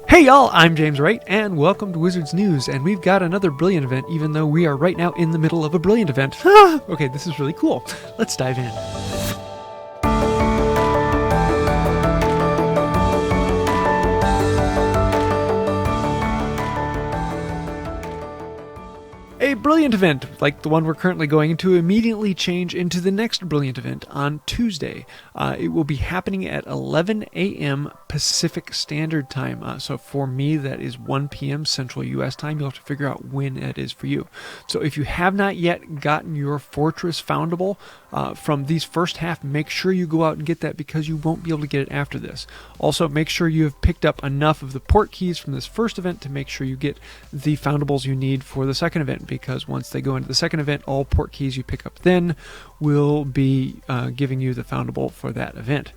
Hey y'all, I'm JamesWright, and welcome to Wizards News, and we've got another Brilliant event, even though we are right now in the middle of a Brilliant event. Okay, this is really cool. Let's dive in. A Brilliant event, like the one we're currently going into, immediately change into the next Brilliant event on Tuesday. It will be happening at 11 a.m. Pacific Standard Time. So for me, that is 1 p.m. Central U.S. time. You'll have to figure out when it is for you. So if you have not yet gotten your Fortress Foundable from these first half, make sure you go out and get that because you won't be able to get it after this. Also, make sure you have picked up enough of the Portkeys from this first event to make sure you get the Foundables you need for the second event, because once they go into the second event, all Portkeys you pick up then will be giving you the Foundable for that event.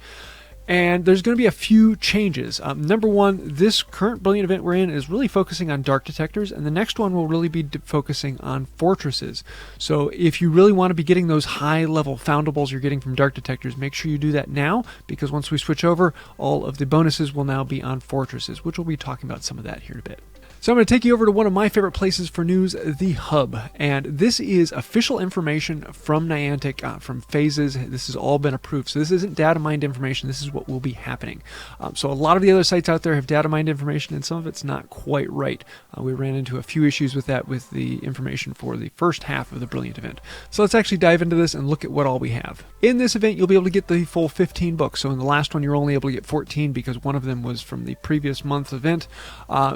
And there's going to be a few changes. Number one, this current Brilliant event we're in is really focusing on Dark Detectors, and the next one will really be focusing on Fortresses. So if you really want to be getting those high-level Foundables you're getting from Dark Detectors, make sure you do that now, because once we switch over, all of the bonuses will now be on Fortresses, which we'll be talking about some of that here in a bit. So I'm going to take you over to one of my favorite places for news, the Hub. And this is official information from Niantic, from phases. This has all been approved. So this isn't data mined information. This is what will be happening. So a lot of the other sites out there have data mined information, and some of it's not quite right. We ran into a few issues with that with the information for the first half of the Brilliant event. So let's actually dive into this and look at what all we have. In this event, you'll be able to get the full 15 books. So in the last one, you're only able to get 14 because one of them was from the previous month event.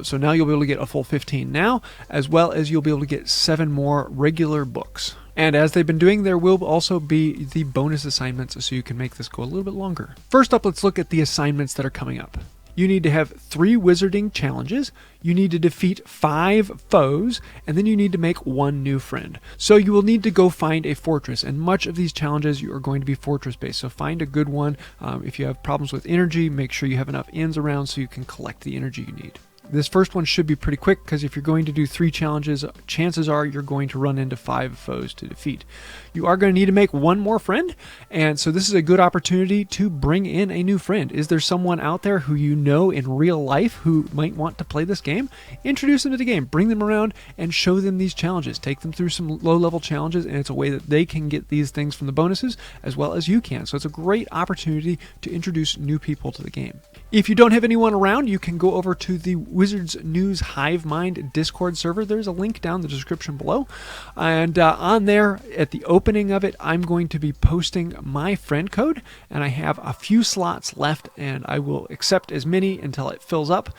So now you'll be able to get a full 15 now, as well as you'll be able to get 7 more regular books. And as they've been doing, there will also be the bonus assignments, so you can make this go a little bit longer. First up, let's look at the assignments that are coming up. You need to have 3 wizarding challenges, you need to defeat 5 foes, and then you need to make 1 new friend. So you will need to go find a fortress, and much of these challenges you are going to be fortress based, so find a good one. If you have problems with energy, make sure you have enough inns around so you can collect the energy you need. This first one should be pretty quick, because if you're going to do 3 challenges, chances are you're going to run into 5 foes to defeat. You are going to need to make 1 more friend, and so this is a good opportunity to bring in a new friend. Is there someone out there who you know in real life who might want to play this game? Introduce them to the game, bring them around, and show them these challenges. Take them through some low-level challenges, and it's a way that they can get these things from the bonuses as well as you can. So it's a great opportunity to introduce new people to the game. If you don't have anyone around, you can go over to the Wizards News Hivemind Discord server. There's a link down in the description below. And on there, at the opening of it, I'm going to be posting my friend code. And I have a few slots left, and I will accept as many until it fills up.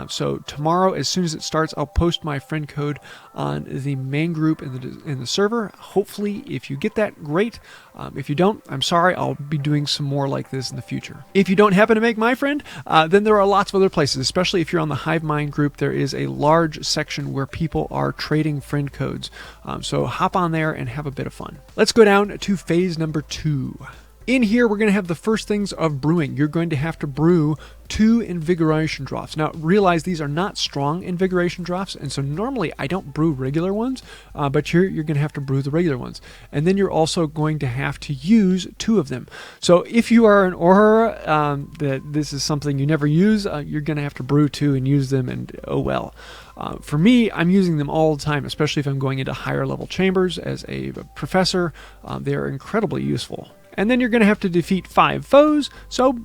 So tomorrow, as soon as it starts, I'll post my friend code on the main group in the server. Hopefully, if you get that, great. If you don't, I'm sorry. I'll be doing some more like this in the future. If you don't happen to make my friend, then there are lots of other places, especially if you're on the Hivemind group. There is a large section where people are trading friend codes. So hop on there and have a bit of fun. Let's go down to phase number 2. In here, we're going to have the first things of brewing. You're going to have to brew 2 invigoration drops. Now, realize these are not strong invigoration drops, and so normally I don't brew regular ones, but here you're going to have to brew the regular ones. And then you're also going to have to use 2 of them. So if you are an Aurora, that this is something you never use, you're going to have to brew 2 and use them, and oh well. For me, I'm using them all the time, especially if I'm going into higher level chambers as a professor. They are incredibly useful. And then you're going to have to defeat 5 foes, so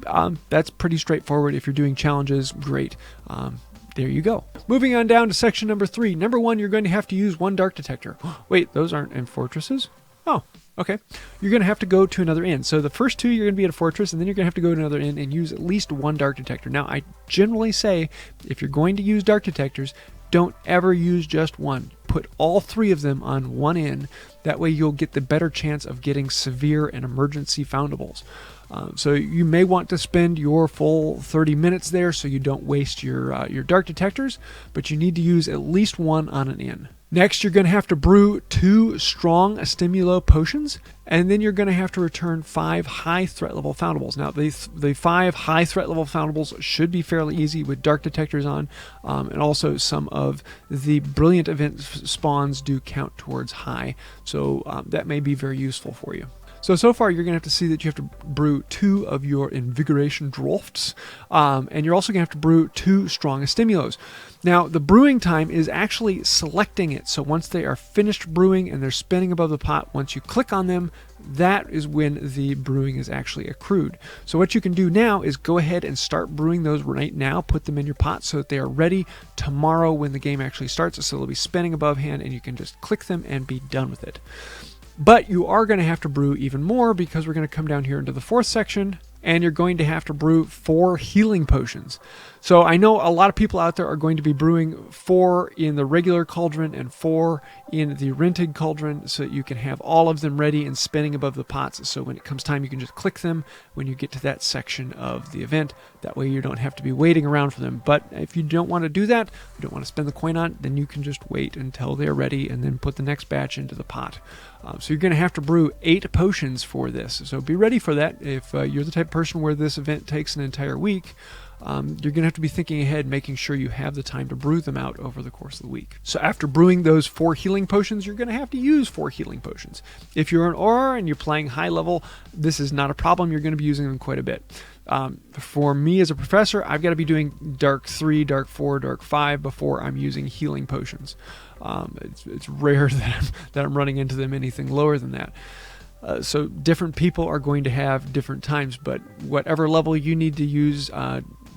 that's pretty straightforward. If you're doing challenges, great. There you go. Moving on down to section number 3. Number 1, you're going to have to use 1 Dark Detector. Wait, those aren't in fortresses? Oh, okay. You're going to have to go to another inn. So the first 2, you're going to be at a fortress, and then you're going to have to go to another inn and use at least 1 Dark Detector. Now, I generally say, if you're going to use Dark Detectors, don't ever use just 1. Put all 3 of them on 1 inn. That way you'll get the better chance of getting severe and emergency foundables. So you may want to spend your full 30 minutes there so you don't waste your Dark Detectors, but you need to use at least 1 on an inn. Next, you're going to have to brew 2 strong Stimulo potions, and then you're going to have to return 5 high threat level foundables. Now, the 5 high threat level foundables should be fairly easy with Dark Detectors on, and also some of the Brilliant event spawns do count towards high, so that may be very useful for you. So far you're going to have to see that you have to brew 2 of your invigoration draughts, and you're also going to have to brew 2 strong stimulos. Now, the brewing time is actually selecting it. So once they are finished brewing and they're spinning above the pot, once you click on them, that is when the brewing is actually accrued. So what you can do now is go ahead and start brewing those right now, put them in your pot so that they are ready tomorrow when the game actually starts. So they'll be spinning above hand and you can just click them and be done with it. But you are going to have to brew even more because we're going to come down here into the 4th section and you're going to have to brew 4 healing potions. So I know a lot of people out there are going to be brewing 4 in the regular cauldron and 4 in the rented cauldron so that you can have all of them ready and spinning above the pots. So when it comes time, you can just click them when you get to that section of the event. That way you don't have to be waiting around for them. But if you don't want to do that, you don't want to spend the coin on it, then you can just wait until they're ready and then put the next batch into the pot. So you're going to have to brew 8 potions for this. So be ready for that. If you're the type of person where this event takes an entire week, you're going to have to be thinking ahead, making sure you have the time to brew them out over the course of the week. So after brewing those 4 healing potions, you're going to have to use 4 healing potions. If you're an aura and you're playing high level, this is not a problem. You're going to be using them quite a bit. For me as a professor, I've got to be doing Dark 3, Dark 4, Dark 5 before I'm using healing potions. It's rare that I'm running into them anything lower than that. So different people are going to have different times, but whatever level you need to use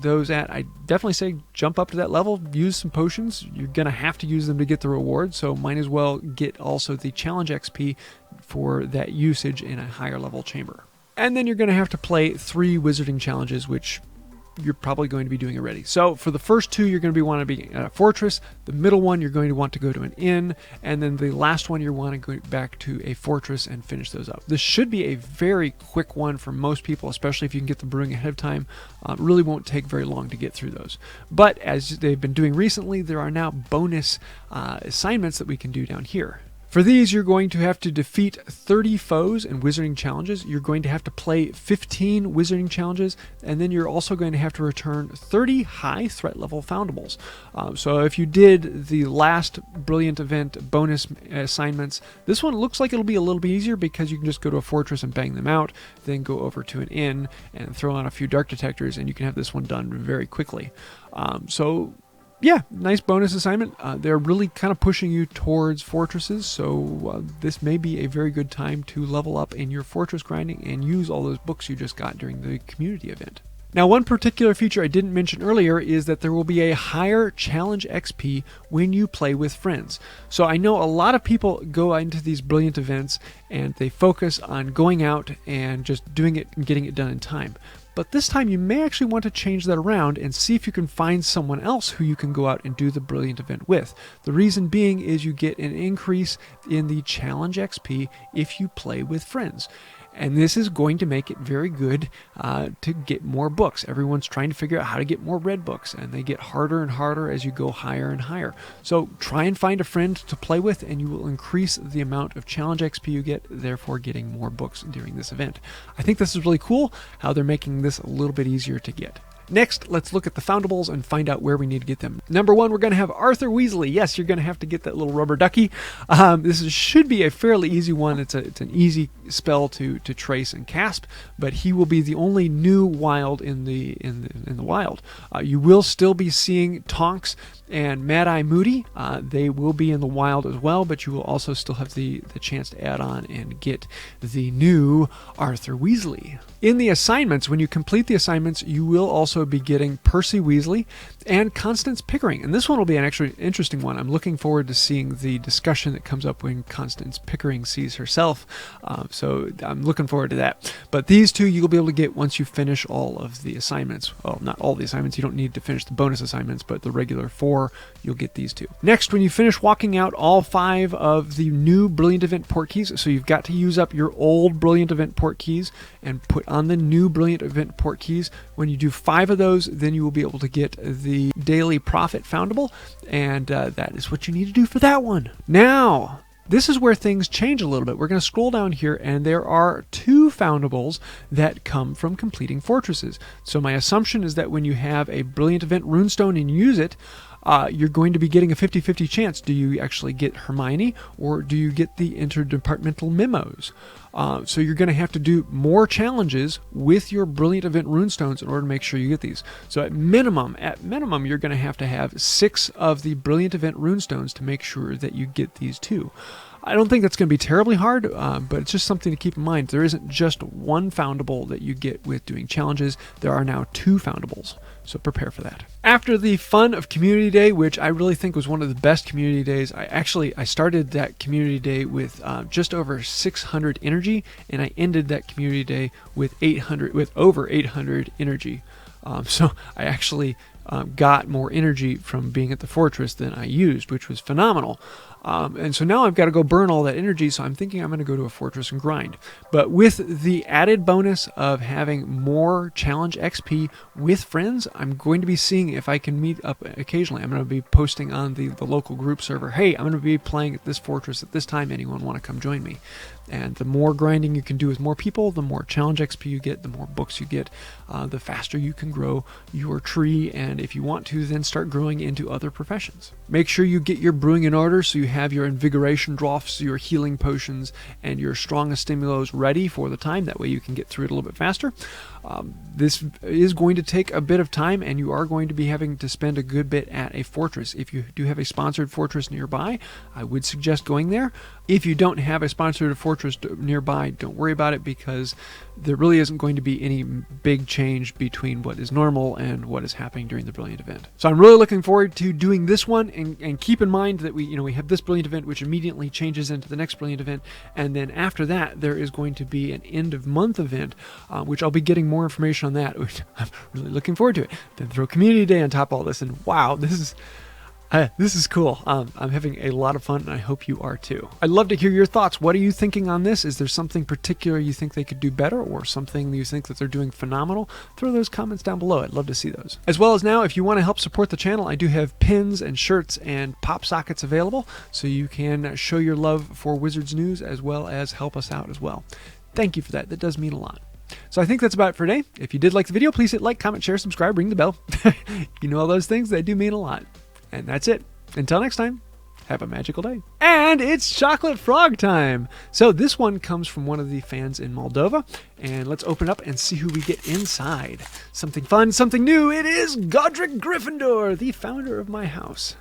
those at, I definitely say jump up to that level, use some potions. You're going to have to use them to get the reward, so might as well get also the challenge XP for that usage in a higher level chamber. And then you're going to have to play 3 wizarding challenges, which you're probably going to be doing already. So for the first 2, you're going to want to be at a fortress. The middle one, you're going to want to go to an inn. And then the last one, you want to go back to a fortress and finish those up. This should be a very quick one for most people, especially if you can get the brewing ahead of time. It really won't take very long to get through those. But as they've been doing recently, there are now bonus assignments that we can do down here. For these, you're going to have to defeat 30 foes in wizarding challenges. You're going to have to play 15 wizarding challenges, and then you're also going to have to return 30 high threat level foundables. So if you did the last brilliant event bonus assignments, this one looks like it'll be a little bit easier because you can just go to a fortress and bang them out, then go over to an inn and throw on a few dark detectors, and you can have this one done very quickly. Yeah, nice bonus assignment. They're really kind of pushing you towards fortresses, so this may be a very good time to level up in your fortress grinding and use all those books you just got during the community event. Now, one particular feature I didn't mention earlier is that there will be a higher challenge XP when you play with friends. So I know a lot of people go into these brilliant events and they focus on going out and just doing it and getting it done in time. But this time you may actually want to change that around and see if you can find someone else who you can go out and do the brilliant event with. The reason being is you get an increase in the challenge XP if you play with friends. And this is going to make it very good to get more books. Everyone's trying to figure out how to get more red books, and they get harder and harder as you go higher and higher. So try and find a friend to play with, and you will increase the amount of challenge XP you get, therefore getting more books during this event. I think this is really cool, how they're making this a little bit easier to get. Next, let's look at the Founda Bowls and find out where we need to get them. Number 1, we're going to have Arthur Weasley. Yes, you're going to have to get that little rubber ducky. Should be a fairly easy one. It's an easy spell to trace and cast, but he will be the only new wild in the wild. You will still be seeing Tonks and Mad Eye Moody. They will be in the wild as well, but you will also still have the chance to add on and get the new Arthur Weasley. In the assignments, when you complete the assignments, you will also be getting Percy Weasley and Constance Pickering. And this one will be an actually interesting one. I'm looking forward to seeing the discussion that comes up when Constance Pickering sees herself. So I'm looking forward to that. But these two you'll be able to get once you finish all of the assignments. Well, not all the assignments. You don't need to finish the bonus assignments, but the regular 4, you'll get these two. Next, when you finish walking out all 5 of the new Brilliant Event port keys, so you've got to use up your old Brilliant Event port keys and put on the new Brilliant Event port keys. When you do 5 of those, then you will be able to get the Daily Profit Foundable, and that is what you need to do for that one. Now, this is where things change a little bit. We're going to scroll down here, and there are 2 foundables that come from completing fortresses. So my assumption is that when you have a Brilliant Event runestone and use it, you're going to be getting a 50-50 chance. Do you actually get Hermione, or do you get the interdepartmental memos? So you're going to have to do more challenges with your Brilliant Event runestones in order to make sure you get these. So at minimum, you're going to have 6 of the Brilliant Event runestones to make sure that you get these too. I don't think that's going to be terribly hard, but it's just something to keep in mind. There isn't just one foundable that you get with doing challenges. There are now 2 foundables, so prepare for that. After the fun of Community Day, which I really think was one of the best community days, I started that community day with just over 600 energy, and I ended that community day with over 800 energy. So I actually got more energy from being at the fortress than I used, which was phenomenal. And so now I've got to go burn all that energy, so I'm thinking I'm going to go to a fortress and grind. But with the added bonus of having more challenge XP with friends, I'm going to be seeing if I can meet up occasionally. I'm going to be posting on the local group server, hey, I'm going to be playing at this fortress at this time, anyone want to come join me? And the more grinding you can do with more people, the more challenge XP you get, the more books you get, the faster you can grow your tree, and if you want to, then start growing into other professions. Make sure you get your brewing in order so you have your invigoration draughts, your healing potions, and your strongest stimulos ready for the time. That way you can get through it a little bit faster. This is going to take a bit of time, and you are going to be having to spend a good bit at a fortress. If you do have a sponsored fortress nearby, I would suggest going there. If you don't have a sponsored fortress nearby, don't worry about it, because there really isn't going to be any big change between what is normal and what is happening during the Brilliant Event. So I'm really looking forward to doing this one, and keep in mind that we have this Brilliant Event which immediately changes into the next Brilliant Event, and then after that there is going to be an end of month event, which I'll be getting more information on that, which I'm really looking forward to it. Then throw Community Day on top of all this, and wow, this is cool. I'm having a lot of fun, and I hope you are too. I'd love to hear your thoughts. What are you thinking on this? Is there something particular you think they could do better, or something you think that they're doing phenomenal? Throw those comments down below. I'd love to see those. As well as now, if you want to help support the channel, I do have pins and shirts and pop sockets available, so you can show your love for Wizards News as well as help us out as well. Thank you for that. That does mean a lot. So I think that's about it for today. If you did like the video, please hit like, comment, share, subscribe, ring the bell. You know all those things, they do mean a lot. And that's it. Until next time, have a magical day. And it's chocolate frog time. So this one comes from one of the fans in Moldova. And let's open it up and see who we get inside. Something fun, something new. It is Godric Gryffindor, the founder of my house.